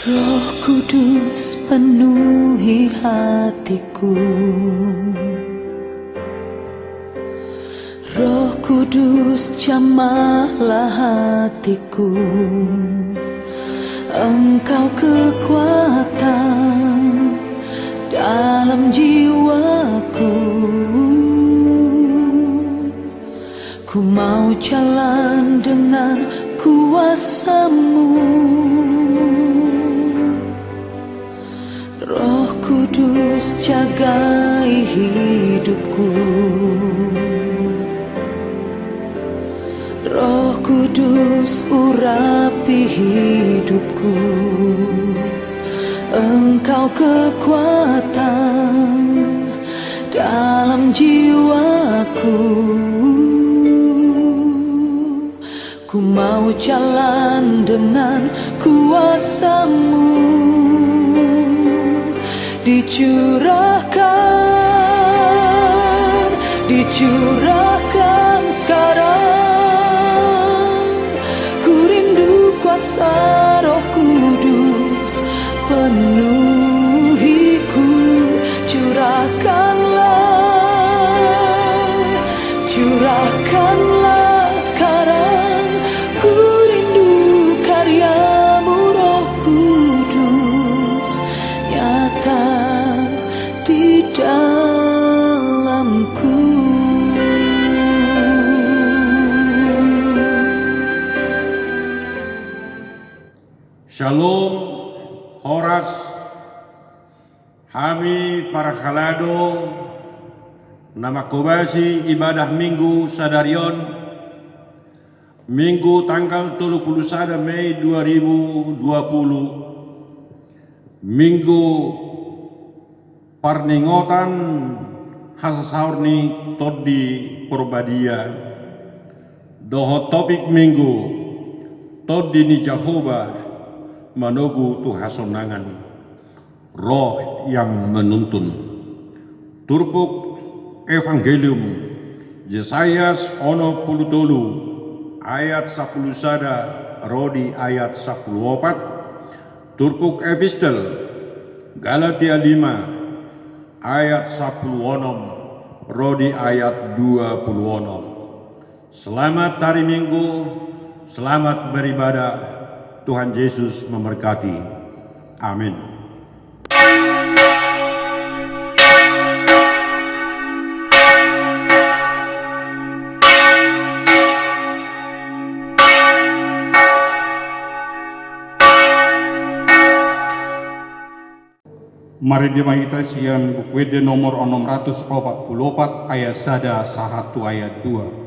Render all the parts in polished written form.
Roh Kudus penuhi hatiku, Roh Kudus jamahlah hatiku. Engkau kekuatan dalam jiwaku. Ku mau jalan dengan kuasa-Mu. Roh Kudus jagai hidupku. Roh Kudus urapi hidupku. Engkau kekuatan dalam jiwaku. Ku mau jalan dengan kuasa-Mu. Dicurahkan sekarang. Ku rindu kuasa Roh Kudus penuhiku. Curahkanlah sekarang. Ku rindu karya-Mu Roh Kudus nyata di dalamku. Shalom, Horas, Hami para Khalado, nama kobasi ibadah Minggu Sadarion, Minggu tanggal 31 Mei 2020, Minggu Parningotan Hasasaurni Todi Porbadia, doho topik Minggu Todi ni Jehovah manogu tu hasonangan, roh yang menuntun. Turpuk Evangelium Yesayas ono pulutolu ayat 10 sada rodi ayat 14. Turpuk epistel Galatia 5 ayat 10 rodi ayat 20. Selamat hari Minggu, selamat beribadah. Tuhan Yesus memberkati. Amin. Mari kita sian buku WD nomor 644 ayat sada 1 ayat 2.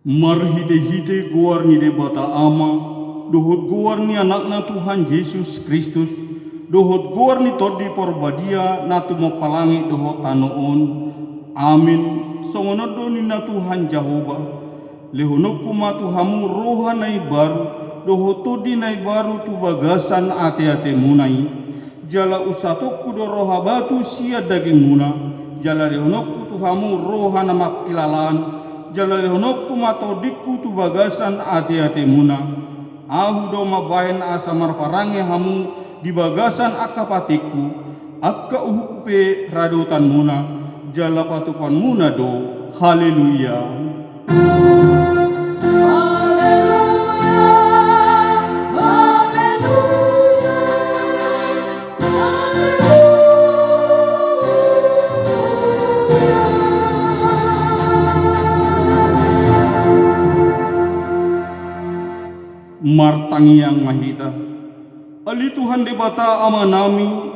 Marhide-hide guar ni debata ama, dohot guar ni anakna Tuhan Yesus Kristus, dohot guar ni todi porbadia natu mapalangi dohot tanoon. Amin. Songonodo ni na Tuhan Jehovah, lehonok kumatu hamu rohanay baru, doho todi nai baru tu bagasan ate-ate munai. Jala usatokku do roha batu sia daging muna. Jala rehonokku tu hamu roha nama kilalan. Jala rehonokku matodikku tu bagasan ate-ate muna. Ahu do mabahen asa marparange hamu di bagasan akapatikku. Akka uhukupe radotan muna. Jala patukan muna do. Haleluya. Martangi yang mahita ali Tuhan debata amanami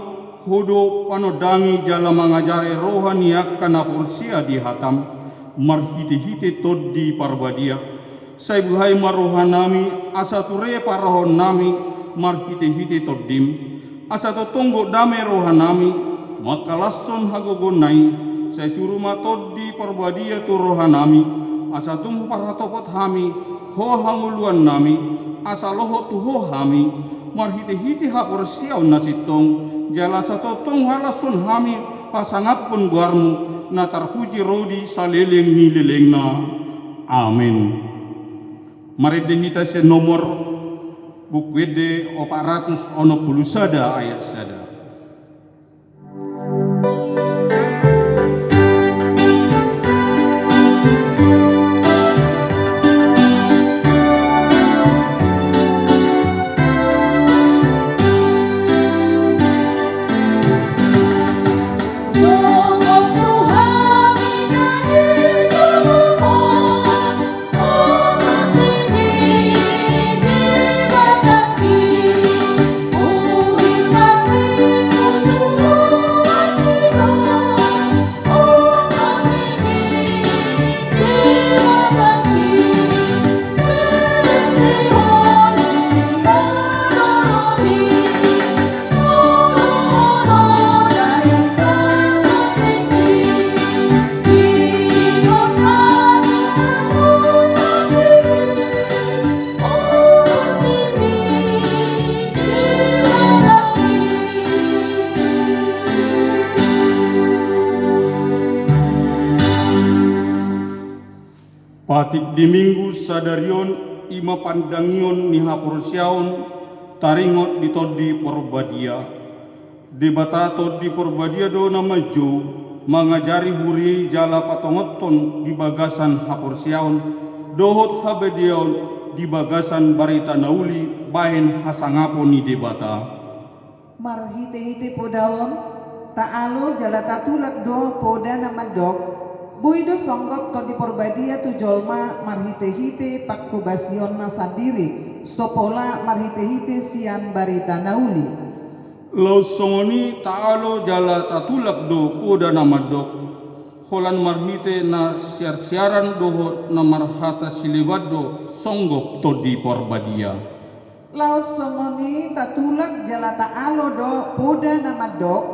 hodo panodangi jala mangajare rohani akkana porsia di hatam marhite-hite toddi parbadia sai buhai marohanami asa ture parahon nami marhite-hite toddim asa tonggo dame rohanami makalasson hagogonai sai suruma toddi parbadia tu rohanami asa tumhu parhatopot hami ho hanguluan nami asa loho tuho hami marhite-hite hapor siaw nasitong jala satotong halasun hami pasangapun guarmu na tarpuji rodi saleleng nilelengna. Amin. Mari dehita se nomor bukwede 460 sada ayat sada. Patik di minggu sadarion ima pandangion ni hapursiaon taringot di todi porbadia. Debata todi porbadia do nama jo mangajari huri jala patongoton di bagasan hapursiaon dohot habediaon di bagasan barita nauli bahen hasangapo ni debata. Marhite-hite podaon taalo jala tatulak do poda nama dok buido songgok to di porbadia tu jolma marhite-hite pakkubasion na sandiri sopola marhite-hite sian barita nauli. Lau songoni taalo jala tatulak do poda nama dok holan marhite na siar-siaran doho na marhata siliwad do songgok to di porbadia. Lau songoni tatulak jala taalo do poda nama dok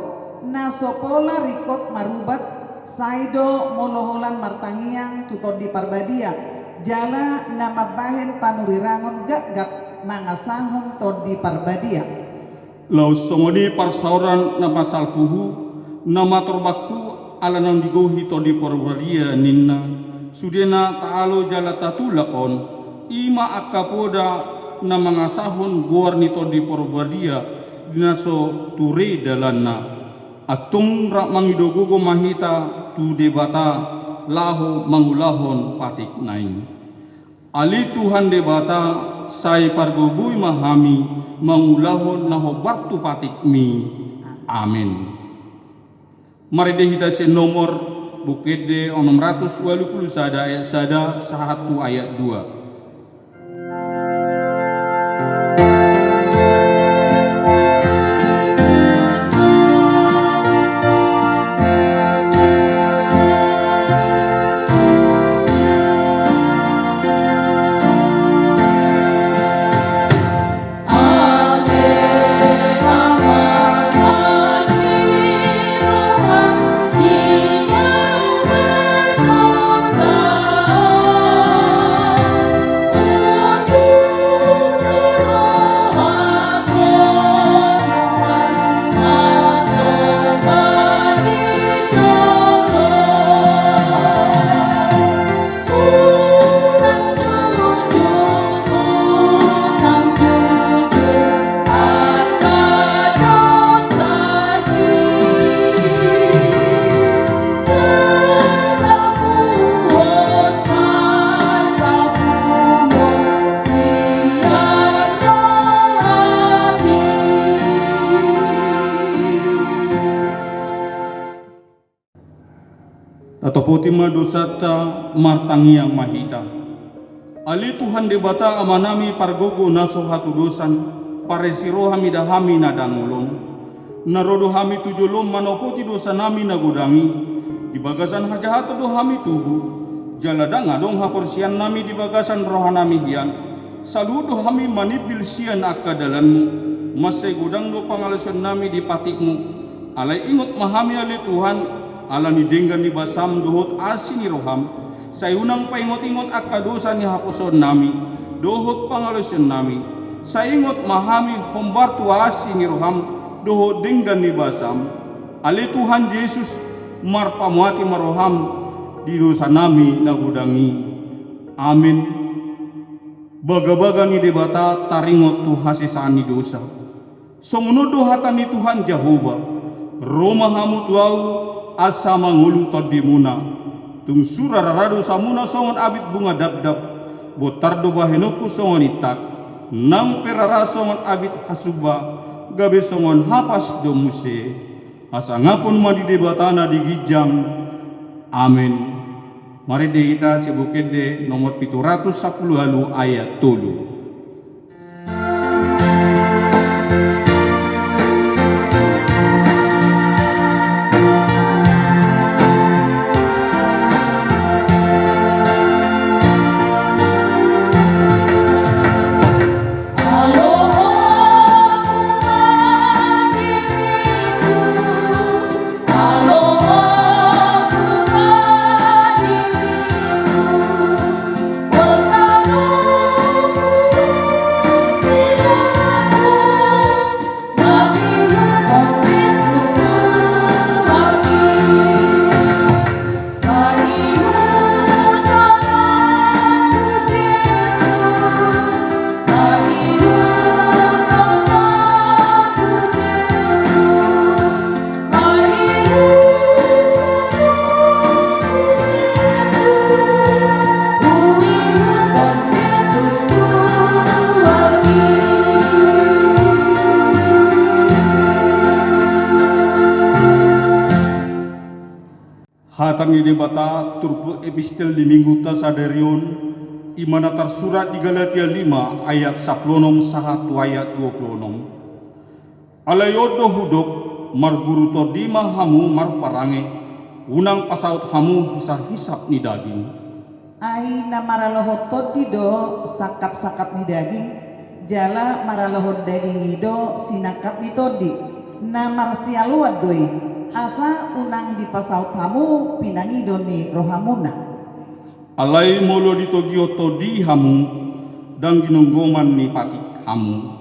na sopola rikot marubat saido moloholan martangiang tutod di parbadia jala nama bahen panurirangon gak mangasahong tod di parbadia. Lau songoni parsauran nama salpuhu nama torbakku ala nang digohi to di parbadia ninna sudena taalo jala tatulakon ima akapoda na mangasahon guarni to di parbadia dinaso ture dalanna. Atung rak mangidogogo mahita tu debata laho mangulahon patik nain. Ali Tuhan debata sai pargogui mahami mangulahon naho baktu patik mi. Amin. Mari dehita se nomor bukede 620 sada ayat sada 1 ayat 2. Bapotima dosata martangiang mahita. Ali Tuhan debata amanami pargogo naso hatu dosan paresiro hami dahami nadangulon. Narodo hami tujolom manopoti dosa nami nagodangi. Di bagasan hajahatu do hami tubuh. Jaladanga dong haporsian nami di bagasan rohanami hian. Saludo hami manipil sian akadalanmu. Masay godang do pangalasan nami di patikmu. Alay ingot mahami ali Tuhan. Ala ni denggan ni basam dohot asin ni roham. Sayunang paingot-ingot akadosa ni hapuson nami. Dohot pangalasan nami. Saingot mahami hombar tuasi ni roham. Dohot denggan ni basam. Ali Tuhan Yesus marpamuati maroham. Di dosa nami nagudangi. Amin. Baga-baga ni debata taringot tu hasesaan ni dosa. Songunudo hatan ni Tuhan Jehovah. Roma hamu tuau asa mangulu tadimuna. Tung surararado samuna songon abit bunga dab-dab. Botardo bahenoku songon itak. Nang perara songon abit hasuba. Gabe songon hapas domuse. Asa ngapun madi debatana di gijang. Amin. Mari deh kita sebutkan deh nomor 710 halu ayat 3. Hatan ni debata turpu epistel di minggu tasaderion imana tersurat di Galatia 5 ayat 16 sahatu ayat 26. Alayodo hudok marguru todima hamu marparange unang pasaut hamu hisap-hisap ni daging. Ai na maralohot todido sakap-sakap ni daging jala maralohot daging ido sinakap ni todi na marsialuad doi. Asa unang di pasaut hamu pinangido ni rohamuna. Alay molo ditogio todi hamu dan ginunggoman ni patik hamu.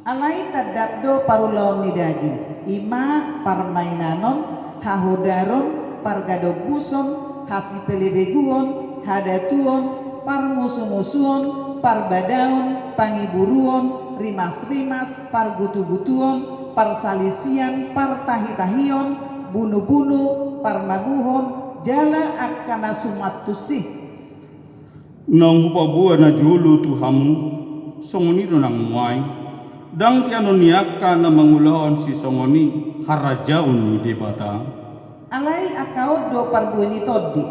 Alay tadapdo parulaw ni daging. Ima parmainanon, hahodaron, pargadoguson, hasipelebeguon, hadatuon, parmusuh-musuon, parbadaon, pangiburuon, rimas-rimas, pargutu-gutuon, parsalisian, partahitahion, bunuh-bunuh, parmabuhon, jala akana sumatusih. Nang upabua na julu tu hamu, songoni do nang muay, dang tiano niaka na mangulahon si songoni harajaon ni debata. Alay akaw do parbueni todi,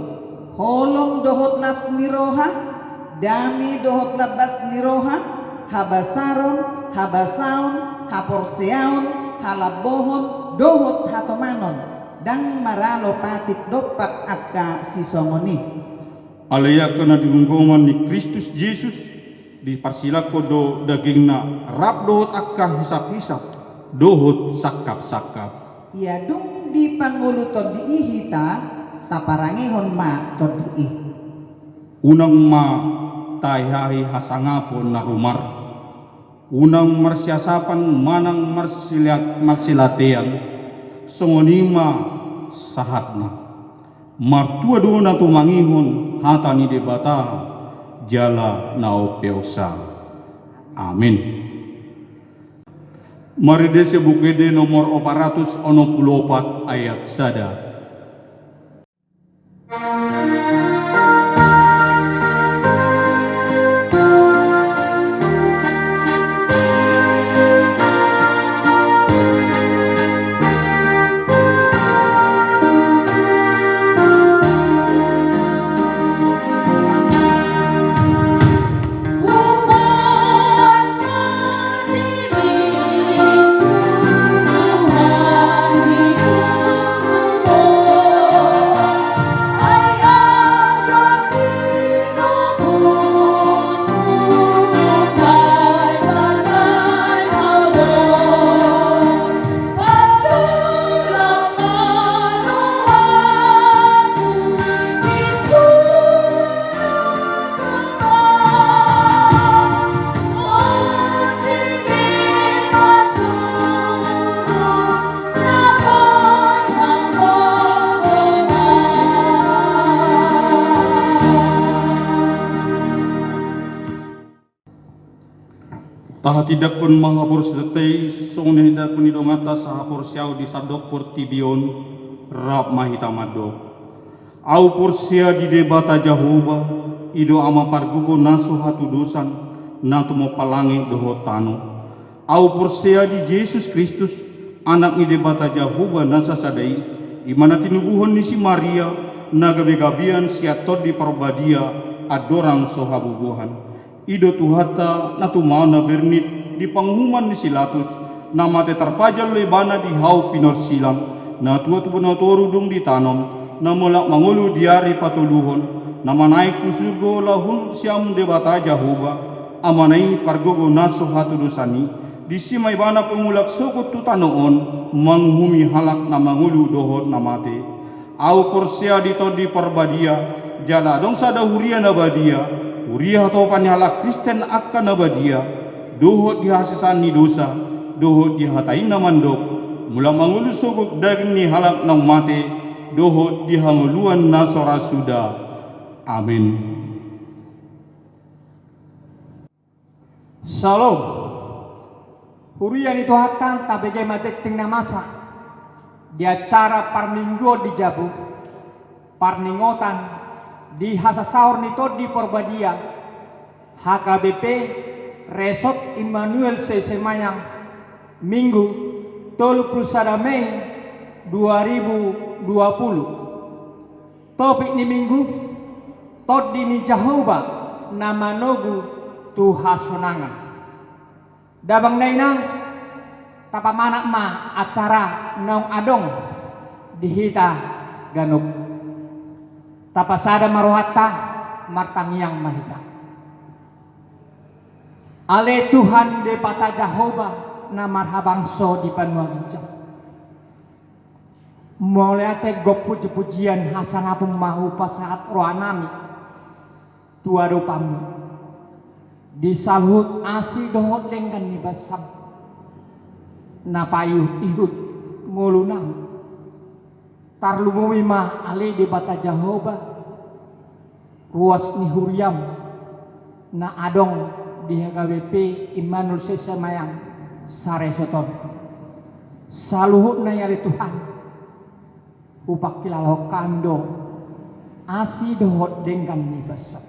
holong dohot nas niroha, dami dohot labas niroha, habasaron, habasaon, haporseaon, halabohon, dohot hatomanon. Dang maralo patik dopak akka si songoni. Alaya kena digunggongan ni Kristus Yesus di parsilako do dagingna rap dohot akka hisap-hisap dohot sakap-sakap. Ya dung di pangulu todi ihita taparangihon ma todi. Unang ma tayhahi hasangapon na rumar. Unang marsiasapan manang marsilatean. Songonima sahatna martua do na tumangihon hata ni debata jala nao peosa. Amin. Mari dese bukede nomor 464 ayat sada. tidak pun mahapur setetei song tidak pun idong atas sahapur siau di sadok portibion rap mahitamadok. Au porsia di debata Jehovah ido ama pargugo nasu hatu dosan natu mo palangi doho tano. Au porsia di Yesus Kristus anak ni debata Jehovah nasa sadai imana tinubuhon ni si Maria nagabe-gabian siatot di parbadia adorang sohabubuhan. Ido tuhata natu mau na bernit di panghuman ni silatus nama te terpajal lebana di hau pinor silang na tua tu penatoru dong di tanom na mulak mangulu diari patuluhon nama naik ku surgo lahun siam debata Jehovah amanai pargogo naso hatu dosani di simai bana pengulak sokot tu tanoon manghumi halak na mangulu dohot namate au porsia di parbadia jala dong sada huria na badia Uriah atau panyalah Kristen akan nabadia dohot dihasisani dosa dohot dihatain namandok mula mangulu sogok daging ni halak nang mate dohot dihanguluan nasora suda. Amin. Shalom. Hurian itu hatang tabege mateting namasa di acara parminggo di Jabu parningotan di hasasaur nito di Porbadia HKBP Resort Immanuel Sesemayang Minggu 31 Mei 2020. Topik ni minggu tod di ni Jehovah nama nogu tuhasonangan dabang nainang tapamanak ma acara naung adong dihita ganuk tapasada maruhata martangiang mahita ale Tuhan de pata Jehovah na marhabangso di panuaginjam moleate gopu pujian hasanapung mahu pasaat roanami tuado pamu disalhut asi dohot lengkan ni basam napayut ihut ngulunang tarlumuwi mah ali di bata Jehovah ruas ni huriam na adong di HKBP Immanuel Sesemayang sare soton saluhut na yali Tuhan upak kilalo kando asi dohot dengkan ni basam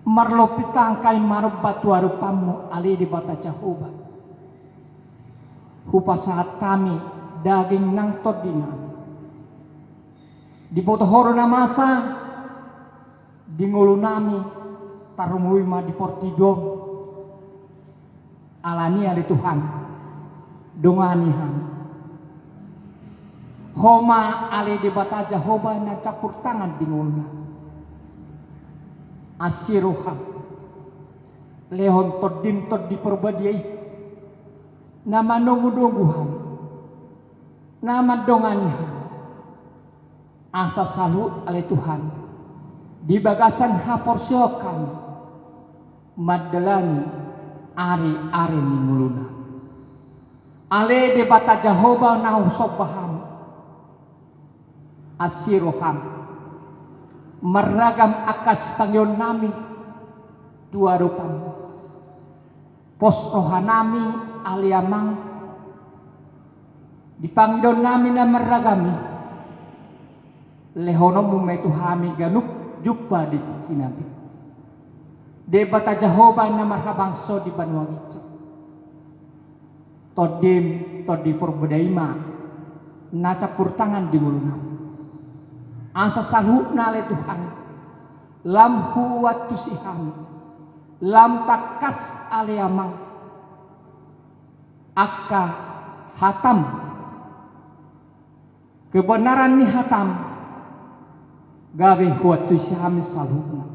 marlopitang kay marubat warupamu ali di bata Jehovah hupa saat kami daging nang todina di potohoro na masa di ngulu nami tarumuwi ma di portidom alani ali Tuhan dongani homa ali di bata Jehovah na capur tangan di ngulu asiruham lehon todim tod di perbadiai nama nunggu-nungguhan nama dongani asa salut oleh Tuhan di bagasan haporsio kami maddelani ari-ari ni nguluna ale de bata Jehovah nahu sobaham asiroham meragam akas pangyon nami dua rupam pos rohanami aliamang di pangyon nami na meragami lehono mumetu hami ganuk jumpa di kinabi de bata Jehovah na marhabangso di Banuagito todim todi perbedaima na capur tangan di ngulunam asa salut na le Tuhan lam huwat tusiham lam takas aliamang akka hatam kebenaran ni hatam gawe huat tusiham salutna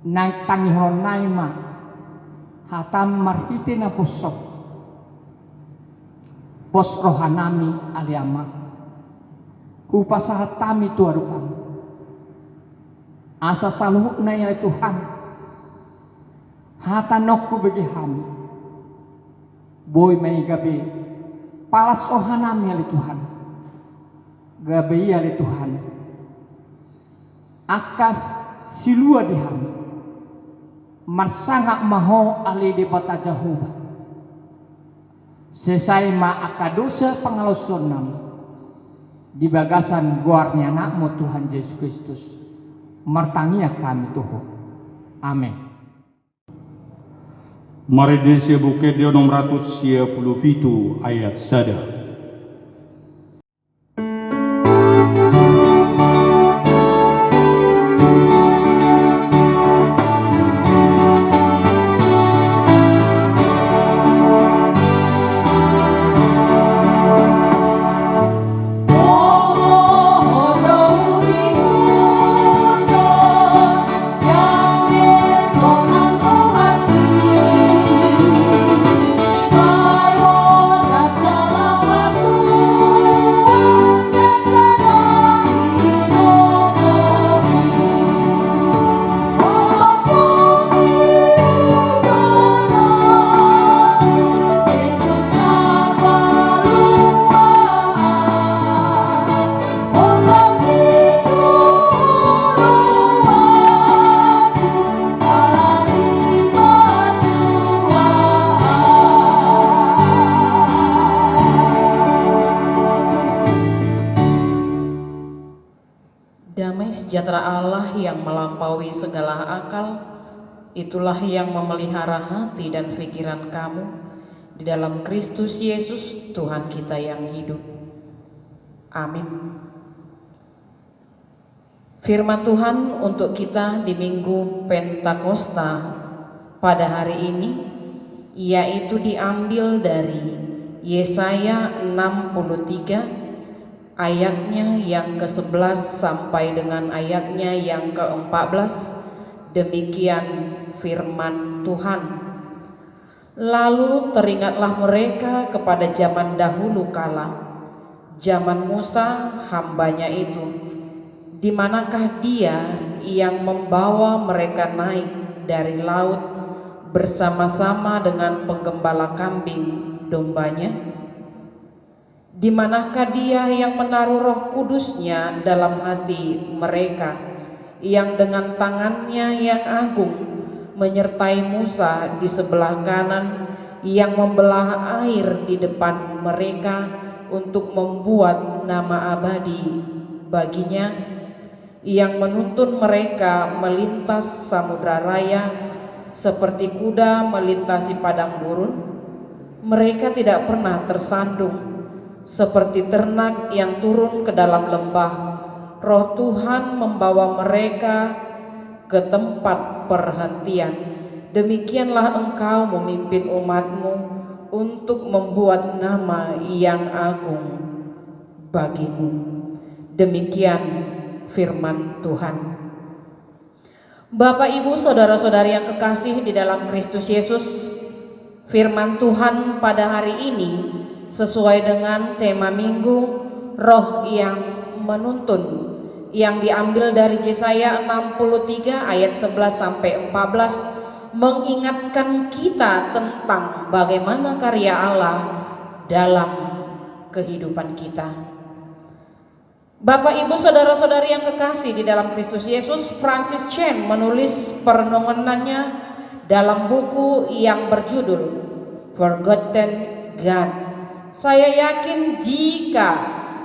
nang tangihon naima hatam marhite na posok pos rohanami aliama kupasahat tami tuarupam asa saluhuk na ya Tuhan hatanokku bagi hami boy may gabi palas ohanami ya Tuhan gabi ya Tuhan akas silua diham marsangak maho ali di bata Jehovah Sesai ma akadosa pangalosonam di bagasan guarnya anakmu Tuhan Yesus Kristus. Martangia kami Tuhan. Amin. Mari desa buke dia 677 ayat sada. Damai sejahtera Allah yang melampaui segala akal, itulah yang memelihara hati dan pikiran kamu di dalam Kristus Yesus Tuhan kita yang hidup. Amin. Firman Tuhan untuk kita di Minggu Pentakosta pada hari ini, yaitu diambil dari Yesaya 63 ayatnya yang ke-11 sampai dengan ayatnya yang ke-14. Demikian firman Tuhan. Lalu teringatlah mereka kepada zaman dahulu kala, zaman Musa hambanya itu, di manakah dia yang membawa mereka naik dari laut bersama-sama dengan penggembala kambing dombanya? Di manakah dia yang menaruh Roh Kudusnya dalam hati mereka, yang dengan tangannya yang agung menyertai Musa di sebelah kanan, yang membelah air di depan mereka untuk membuat nama abadi baginya, yang menuntun mereka melintas samudra raya seperti kuda melintasi padang gurun? Mereka tidak pernah tersandung seperti ternak yang turun ke dalam lembah. Roh Tuhan membawa mereka ke tempat perhentian. Demikianlah engkau memimpin umatmu untuk membuat nama yang agung bagimu. Demikian firman Tuhan. Bapak, Ibu, saudara-saudari yang kekasih di dalam Kristus Yesus, firman Tuhan pada hari ini sesuai dengan tema minggu Roh yang menuntun, yang diambil dari Yesaya 63 ayat 11 sampai 14, mengingatkan kita tentang bagaimana karya Allah dalam kehidupan kita. Bapak, Ibu, saudara-saudari yang kekasih di dalam Kristus Yesus, Francis Chan menulis perenungannya dalam buku yang berjudul Forgotten God. Saya yakin jika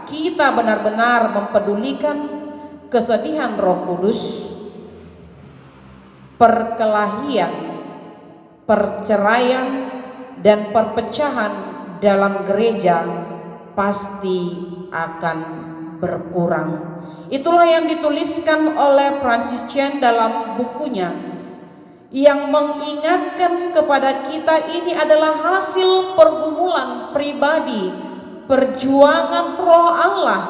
kita benar-benar mempedulikan kesedihan Roh Kudus, perkelahian, perceraian, dan perpecahan dalam gereja pasti akan berkurang. Itulah yang dituliskan oleh Francis Chan dalam bukunya, yang mengingatkan kepada kita ini adalah hasil pergumulan pribadi, perjuangan Roh Allah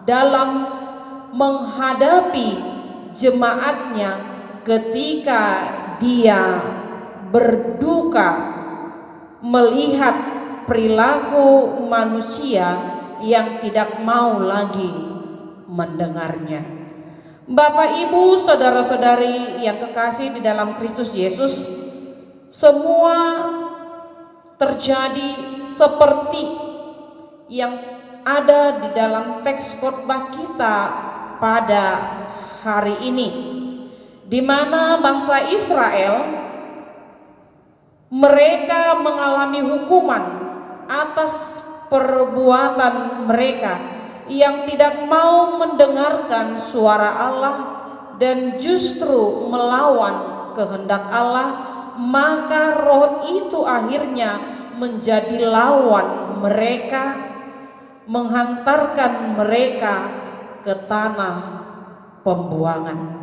dalam menghadapi jemaatnya ketika dia berduka melihat perilaku manusia yang tidak mau lagi mendengarnya. Bapak, Ibu, saudara-saudari yang kekasih di dalam Kristus Yesus, semua terjadi seperti yang ada di dalam teks khotbah kita pada hari ini, di mana bangsa Israel mereka mengalami hukuman atas perbuatan mereka yang tidak mau mendengarkan suara Allah dan justru melawan kehendak Allah, maka roh itu akhirnya menjadi lawan mereka, menghantarkan mereka ke tanah pembuangan.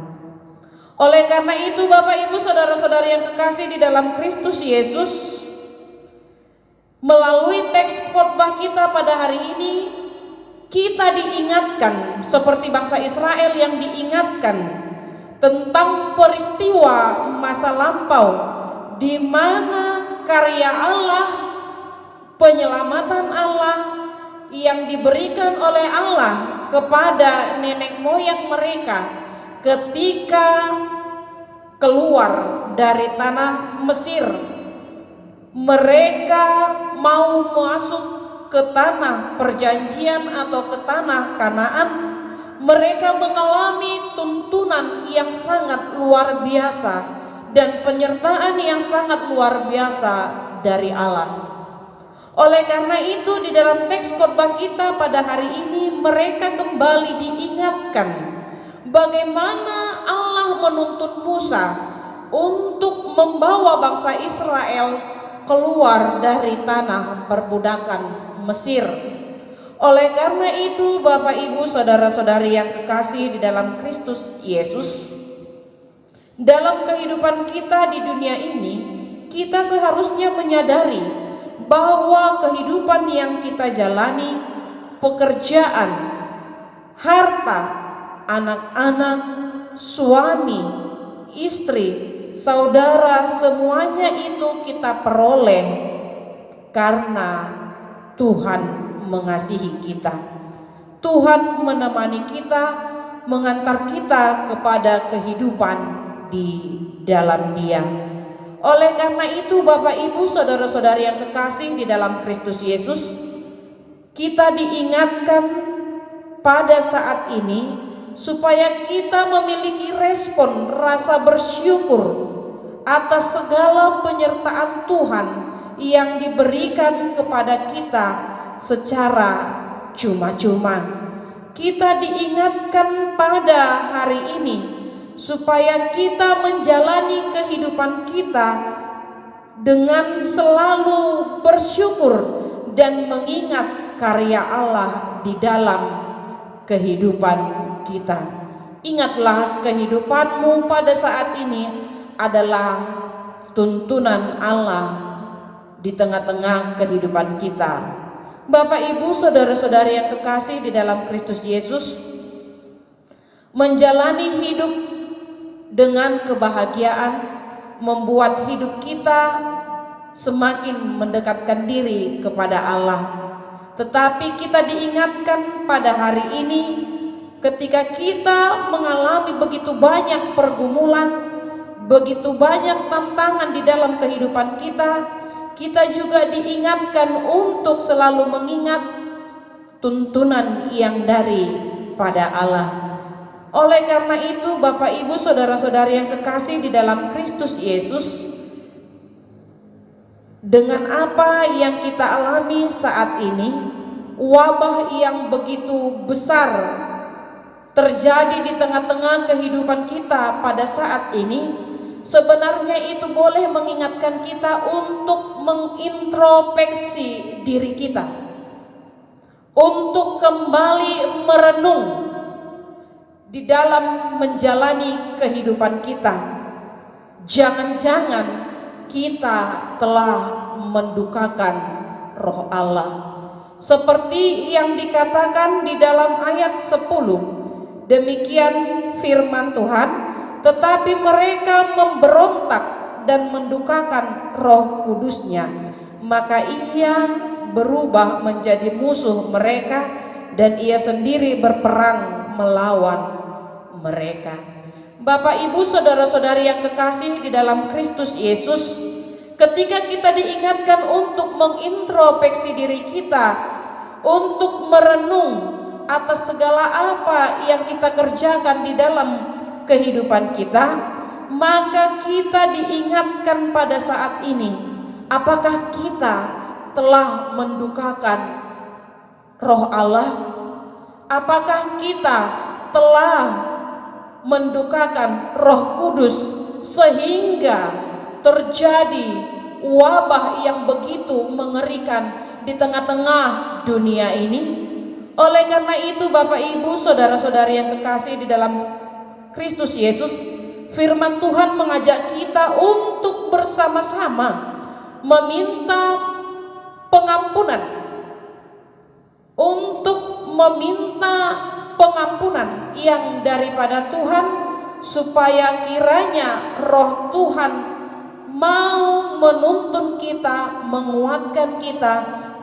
Oleh karena itu Bapak Ibu saudara-saudari yang kekasih di dalam Kristus Yesus, melalui teks khotbah kita pada hari ini, kita diingatkan seperti bangsa Israel yang diingatkan tentang peristiwa masa lampau di mana karya Allah, penyelamatan Allah yang diberikan oleh Allah kepada nenek moyang mereka ketika keluar dari tanah Mesir. Mereka mau masuk ke tanah perjanjian atau ke tanah Kanaan. Mereka mengalami tuntunan yang sangat luar biasa dan penyertaan yang sangat luar biasa dari Allah. Oleh karena itu di dalam teks khotbah kita pada hari ini, mereka kembali diingatkan bagaimana Allah menuntun Musa untuk membawa bangsa Israel keluar dari tanah perbudakan Mesir. Oleh karena itu Bapak Ibu saudara-saudari yang kekasih di dalam Kristus Yesus, dalam kehidupan kita di dunia ini, kita seharusnya menyadari bahwa kehidupan yang kita jalani, pekerjaan, harta, anak-anak, suami, istri, saudara, semuanya itu kita peroleh karena Tuhan mengasihi kita. Tuhan menemani kita, mengantar kita kepada kehidupan di dalam Dia. Oleh karena itu Bapak Ibu saudara-saudari yang kekasih di dalam Kristus Yesus, kita diingatkan pada saat ini supaya kita memiliki respon rasa bersyukur atas segala penyertaan Tuhan yang diberikan kepada kita secara cuma-cuma. Kita diingatkan pada hari ini supaya kita menjalani kehidupan kita dengan selalu bersyukur dan mengingat karya Allah di dalam kehidupan kita. Ingatlah kehidupanmu pada saat ini adalah tuntunan Allah di tengah-tengah kehidupan kita. Bapak Ibu saudara-saudari yang kekasih di dalam Kristus Yesus, menjalani hidup dengan kebahagiaan membuat hidup kita semakin mendekatkan diri kepada Allah. Tetapi kita diingatkan pada hari ini, ketika kita mengalami begitu banyak pergumulan, begitu banyak tantangan di dalam kehidupan kita, kita juga diingatkan untuk selalu mengingat tuntunan yang daripada Allah. Oleh karena itu Bapak Ibu saudara-saudari yang kekasih di dalam Kristus Yesus, dengan apa yang kita alami saat ini, wabah yang begitu besar terjadi di tengah-tengah kehidupan kita pada saat ini, sebenarnya itu boleh mengingatkan kita untuk mengintrospeksi diri kita, untuk kembali merenung di dalam menjalani kehidupan kita. Jangan-jangan kita telah mendukakan roh Allah, seperti yang dikatakan di dalam ayat 10. Demikian firman Tuhan, tetapi mereka memberontak dan mendukakan Roh Kudusnya, maka ia berubah menjadi musuh mereka dan ia sendiri berperang melawan mereka. Bapak Ibu saudara-saudari yang kekasih di dalam Kristus Yesus, ketika kita diingatkan untuk mengintrospeksi diri kita, untuk merenung atas segala apa yang kita kerjakan di dalam kehidupan kita, maka kita diingatkan pada saat ini, apakah kita telah mendukakan Roh Allah? Apakah kita telah mendukakan Roh Kudus sehingga terjadi wabah yang begitu mengerikan di tengah-tengah dunia ini? Oleh karena itu, Bapak Ibu, saudara-saudari yang kekasih di dalam Kristus Yesus, firman Tuhan mengajak kita untuk bersama-sama meminta pengampunan, untuk meminta pengampunan yang daripada Tuhan, supaya kiranya Roh Tuhan mau menuntun kita, menguatkan kita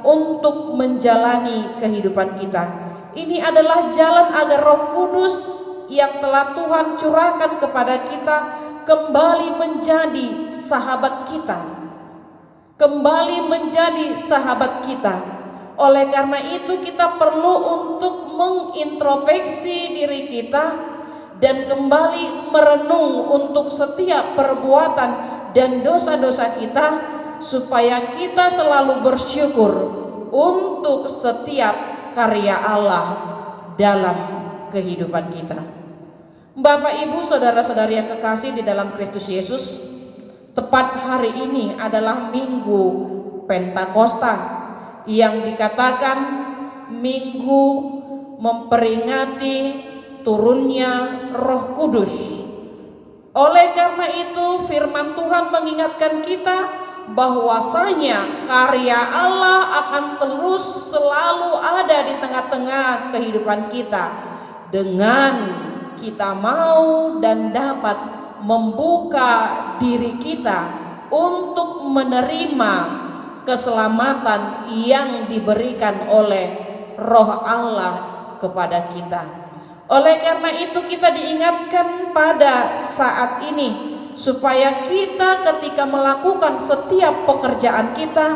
untuk menjalani kehidupan kita. Ini adalah jalan agar Roh Kudus yang telah Tuhan curahkan kepada kita kembali menjadi sahabat kita, kembali menjadi sahabat kita. Oleh karena itu kita perlu untuk mengintrospeksi diri kita dan kembali merenung untuk setiap perbuatan dan dosa-dosa kita, supaya kita selalu bersyukur untuk setiap karya Allah dalam kehidupan kita. Bapak Ibu, saudara-saudari yang kekasih di dalam Kristus Yesus, tepat hari ini adalah Minggu Pentakosta, yang dikatakan minggu memperingati turunnya Roh Kudus. Oleh karena itu, firman Tuhan mengingatkan kita bahwasanya karya Allah akan terus selalu ada di tengah-tengah kehidupan kita, dengan kita mau dan dapat membuka diri kita untuk menerima keselamatan yang diberikan oleh Roh Allah kepada kita. Oleh karena itu kita diingatkan pada saat ini, supaya kita ketika melakukan setiap pekerjaan kita,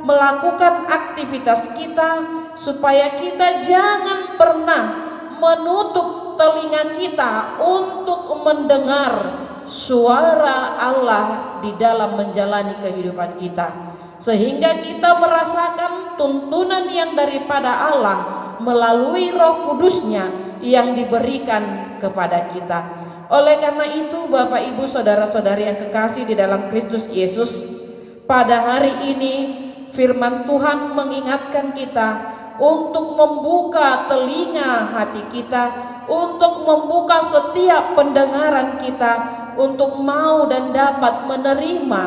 melakukan aktivitas kita, supaya kita jangan pernah menutup telinga kita untuk mendengar suara Allah di dalam menjalani kehidupan kita, sehingga kita merasakan tuntunan yang daripada Allah melalui Roh Kudusnya yang diberikan kepada kita. Oleh karena itu, Bapak Ibu, saudara-saudari yang kekasih di dalam Kristus Yesus, pada hari ini firman Tuhan mengingatkan kita untuk membuka telinga hati kita, untuk membuka setiap pendengaran kita, untuk mau dan dapat menerima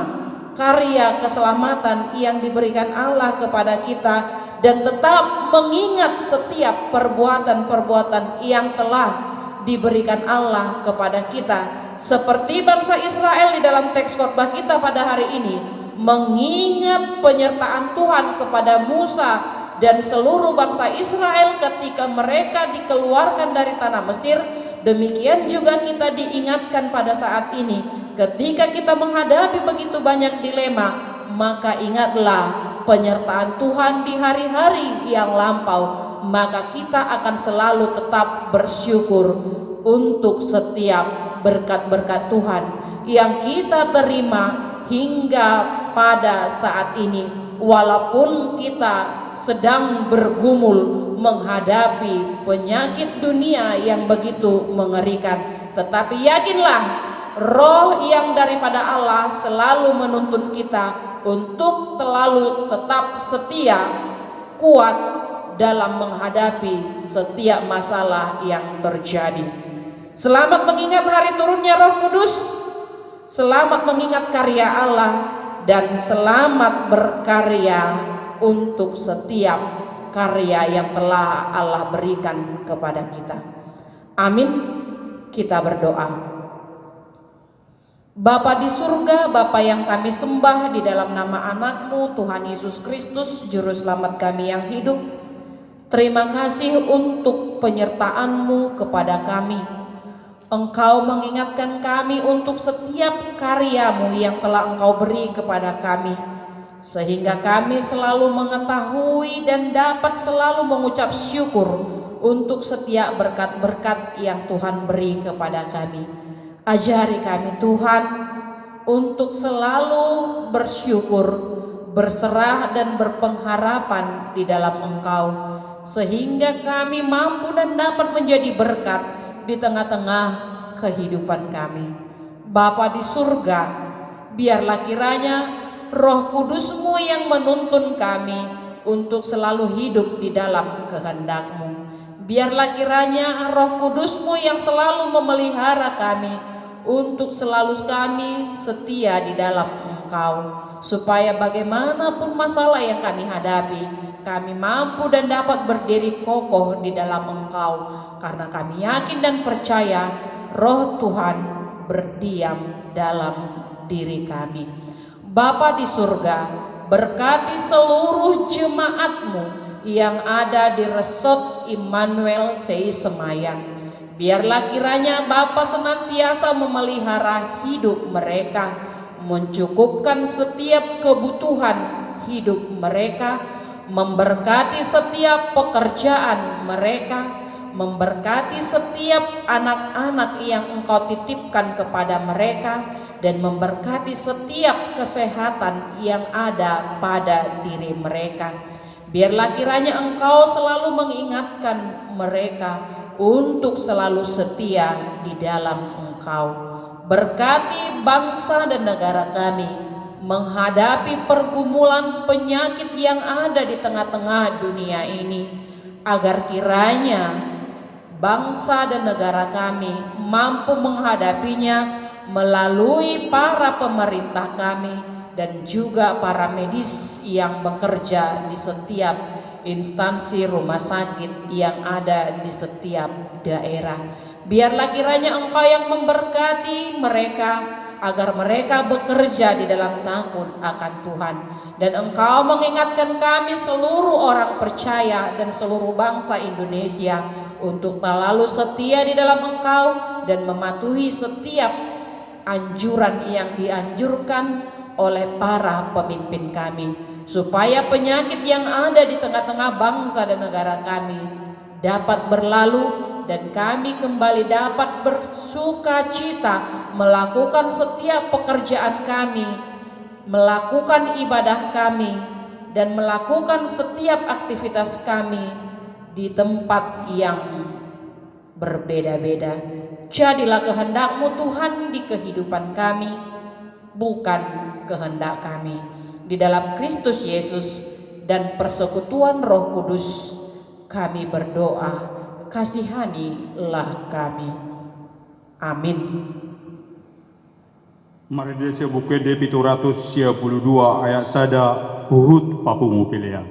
karya keselamatan yang diberikan Allah kepada kita, dan tetap mengingat setiap perbuatan-perbuatan yang telah diberikan Allah kepada kita. Seperti bangsa Israel di dalam teks khotbah kita pada hari ini, mengingat penyertaan Tuhan kepada Musa dan seluruh bangsa Israel ketika mereka dikeluarkan dari tanah Mesir. Demikian juga kita diingatkan pada saat ini, ketika kita menghadapi begitu banyak dilema, maka ingatlah penyertaan Tuhan di hari-hari yang lampau, maka kita akan selalu tetap bersyukur untuk setiap berkat-berkat Tuhan yang kita terima hingga pada saat ini. Walaupun kita sedang bergumul menghadapi penyakit dunia yang begitu mengerikan, tetapi yakinlah Roh yang daripada Allah selalu menuntun kita untuk selalu tetap setia, kuat dalam menghadapi setiap masalah yang terjadi. Selamat mengingat hari turunnya Roh Kudus, selamat mengingat karya Allah, dan selamat berkarya untuk setiap karya yang telah Allah berikan kepada kita. Amin. Kita berdoa. Bapa di surga, Bapa yang kami sembah di dalam nama anak-Mu Tuhan Yesus Kristus, Juru Selamat kami yang hidup, terima kasih untuk penyertaan-Mu kepada kami. Engkau mengingatkan kami untuk setiap karya-Mu yang telah Engkau beri kepada kami, sehingga kami selalu mengetahui dan dapat selalu mengucap syukur untuk setiap berkat-berkat yang Tuhan beri kepada kami. Ajari kami Tuhan untuk selalu bersyukur berserah dan berpengharapan di dalam Engkau, sehingga kami mampu dan dapat menjadi berkat di tengah-tengah kehidupan kami. Bapa di surga, biarlah kiranya Roh Kudus-Mu yang menuntun kami untuk selalu hidup di dalam kehendak-Mu. Biarlah kiranya Roh Kudus-Mu yang selalu memelihara kami untuk selalu kami setia di dalam Engkau, supaya bagaimanapun masalah yang kami hadapi, kami mampu dan dapat berdiri kokoh di dalam Engkau, karena kami yakin dan percaya Roh Tuhan berdiam dalam diri kami. Bapa di surga, berkati seluruh jemaat-Mu yang ada di Resort Immanuel Sei Semayang. Biarlah kiranya Bapa senantiasa memelihara hidup mereka, mencukupkan setiap kebutuhan hidup mereka, memberkati setiap pekerjaan mereka, memberkati setiap anak-anak yang Engkau titipkan kepada mereka, dan memberkati setiap kesehatan yang ada pada diri mereka. Biarlah kiranya Engkau selalu mengingatkan mereka untuk selalu setia di dalam Engkau. Berkati bangsa dan negara kami menghadapi pergumulan penyakit yang ada di tengah-tengah dunia ini, agar kiranya bangsa dan negara kami mampu menghadapinya melalui para pemerintah kami dan juga para medis yang bekerja di setiap instansi rumah sakit yang ada di setiap daerah. Biarlah kiranya Engkau yang memberkati mereka, agar mereka bekerja di dalam takut akan Tuhan, dan Engkau mengingatkan kami seluruh orang percaya dan seluruh bangsa Indonesia untuk selalu setia di dalam Engkau dan mematuhi setiap anjuran yang dianjurkan oleh para pemimpin kami, supaya penyakit yang ada di tengah-tengah bangsa dan negara kami dapat berlalu, dan kami kembali dapat bersuka cita melakukan setiap pekerjaan kami, melakukan ibadah kami, dan melakukan setiap aktivitas kami di tempat yang berbeda-beda. Jadilah kehendak-Mu Tuhan di kehidupan kami, bukan kehendak kami. Di dalam Kristus Yesus dan persekutuan Roh Kudus kami berdoa, kasihanilah kami. Amin. Mari dia buku Debitu 172 ayat sada Uhud papumu pilihan.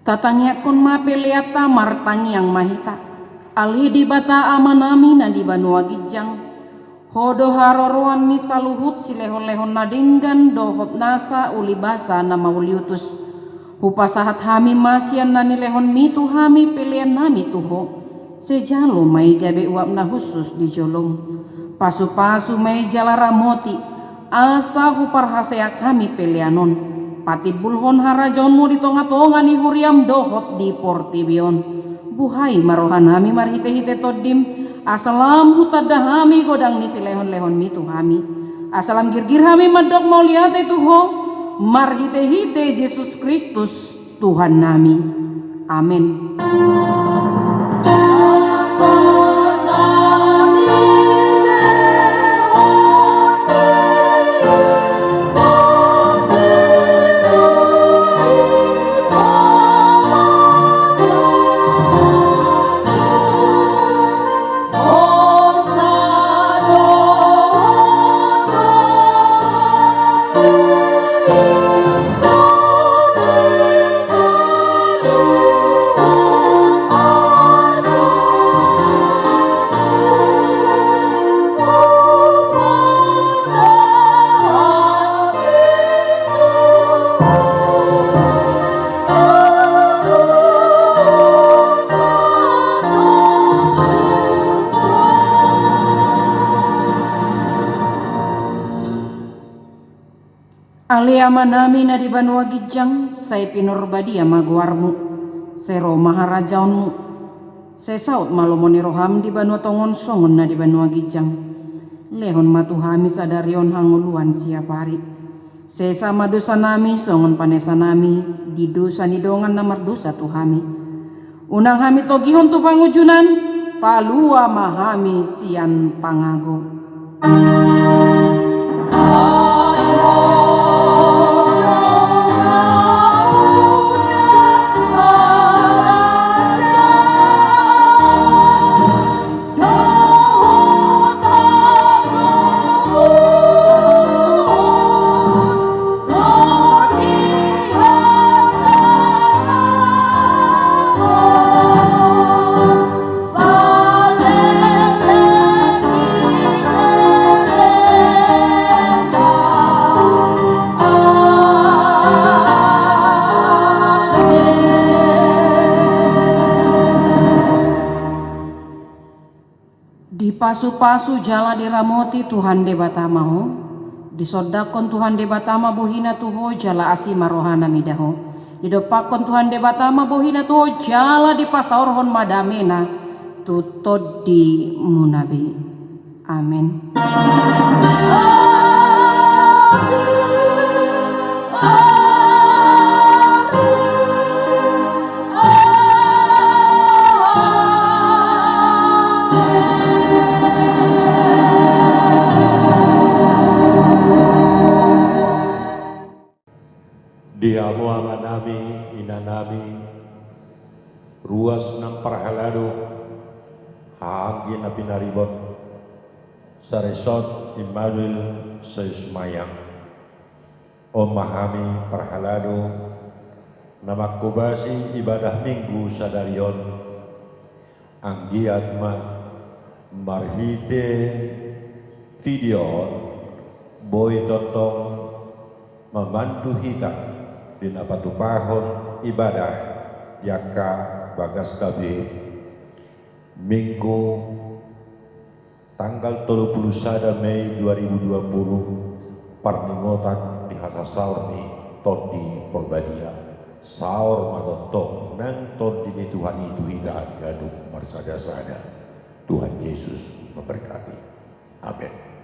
Tatangya kun mapeliata martangi yang mahita ali di bata amanami na di banua gijang hodo haroroan ni saluhut silehon-lehon nadinggan dohot nasa ulibasa na mauliutus hupasahat hami masyan na nilehon mitu hami pilihan nami tuho sejalo may gabe uap na khusus di jolong Pasu-pasu meja laramoti asa huparhasea kami pelianon pati bulhon harajonmu di tonga-tonga ni huriam dohot di portibion buhai marohanami marhite-hite toddim asalam hutadahami godang ni silehon-lehon mitu hami asalam girgir hami madok mau lihat tuho marhite-hite Yesus Kristus Tuhan nami amin. Alea manami na di Banua Gijang, say pinurbadia maguarmu, sero maharajaonmu, say saut malomoni roham di Banua Tongon songon na di Banua Gijang, lehon matuhami sadarion hanguluan siapari, say sama dosa nami songon panesa nami, di dosa nidongan namar dosa tuhami, unang hami togihon tu pangujunan, palua mahami sian pangago. Di pasu-pasu jala diramoti Tuhan debatamaho, disodakon Tuhan debatama bohina tuho jala asima rohana midaho, didopakon Tuhan debatama bohina tuho jala di pasaorhon madamena tutod di munabi. Amin. Diamo amanami inanami ruas nang parhalado haanggi na pinaribot sa resort Immanuel sa Ismayang o mahami parhalado na makubasi ibadah minggu sa darion ang giat marhite video boy tontong memandu kita di napatupahon ibadah yaka bagas kabe minggu tanggal 31 Mei 2020 parningotan di hasa saur ni todi porbadia saur matontong nang todi ni Tuhan itu hidahan gaduk marsada-sada Tuhan Yesus memberkati. Amin.